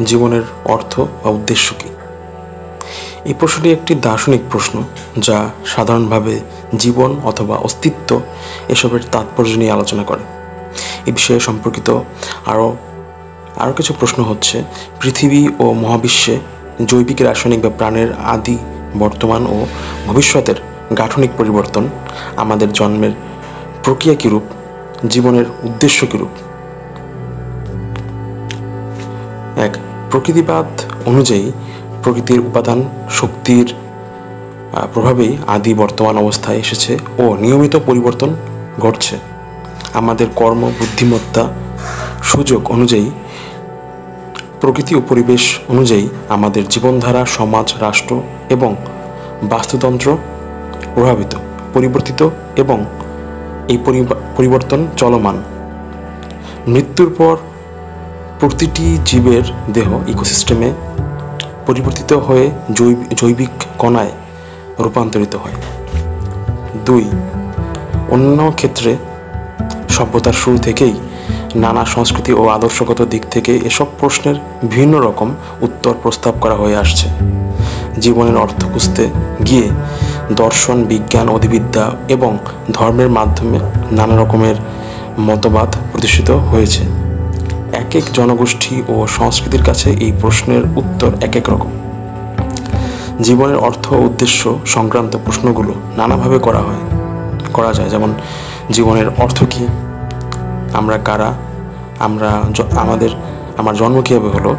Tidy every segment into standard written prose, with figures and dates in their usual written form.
জীবনের অর্থ বা উদ্দেশ্য কী? এই প্রশ্নটি একটি দার্শনিক প্রশ্ন, যা সাধারণভাবে জীবন অথবা অস্তিত্ব এসবের তাৎপর্য নিয়ে আলোচনা করে। এ বিষয়ে সম্পর্কিত আরও কিছু প্রশ্ন হচ্ছে: পৃথিবী ও মহাবিশ্বে জৈবিক, রাসায়নিক বা প্রাণের আদি, বর্তমান ও ভবিষ্যতের গাঠনিক পরিবর্তন, আমাদের জন্মের প্রক্রিয়া কীরূপ, জীবনের উদ্দেশ্য কীরূপ। 1. প্রকৃতিবাদ অনুযায়ী প্রকৃতির উপাদান শক্তির প্রভাবেই আদি বর্তমান অবস্থায় এসেছে ও নিয়মিত পরিবর্তন ঘটছে। আমাদের কর্ম, বুদ্ধিমত্তা, সুযোগ অনুযায়ী, প্রকৃতি ও পরিবেশ অনুযায়ী আমাদের জীবনধারা, সমাজ, রাষ্ট্র এবং বাস্তুতন্ত্র প্রভাবিত, পরিবর্তিত এবং এই পরিবর্তন চলমান। মৃত্যুর পর প্রতিটি জীবের দেহ ইকোসিস্টেমে পরিবর্তিত হয়ে জৈবিক কণায় রূপান্তরিত হয়। 2. অন্য ক্ষেত্রে সভ্যতার শুরু থেকেই নানা সংস্কৃতি ও আদর্শগত দিক থেকে এসব প্রশ্নের বিভিন্ন রকম উত্তর প্রস্তাব করা হয়ে আসছে। জীবনের অর্থ খুঁজতে গিয়ে দর্শন, বিজ্ঞান, অধিবিদ্যা এবং ধর্মের মাধ্যমে নানা রকমের মতবাদ প্রতিষ্ঠিত হয়েছে। এক এক জনগোষ্ঠী ও সংস্কৃতির কাছে এই প্রশ্নের উত্তর এক এক রকম। জীবনের অর্থ ও উদ্দেশ্য সংক্রান্ত প্রশ্নগুলো নানাভাবে করা যায়। যেমন, জীবনের অর্থ কী? আমরা কারা? আমার জন্ম কীভাবে হলো?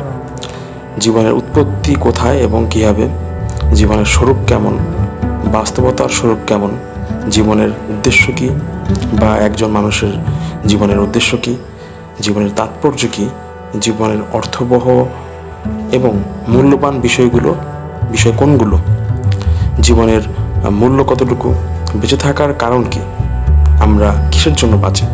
জীবনের উৎপত্তি কোথায় এবং কীভাবে? জীবনের স্বরূপ কেমন? বাস্তবতার স্বরূপ কেমন? জীবনের উদ্দেশ্য কী, বা একজন মানুষের জীবনের উদ্দেশ্য কী? জীবনের তাৎপর্য কী? জীবনের অর্থবহ এবং মূল্যবান বিষয় কোনগুলো? জীবনের মূল্য কতটুকু? বেঁচে থাকার কারণ কী? আমরা কিসের জন্য বাঁচি?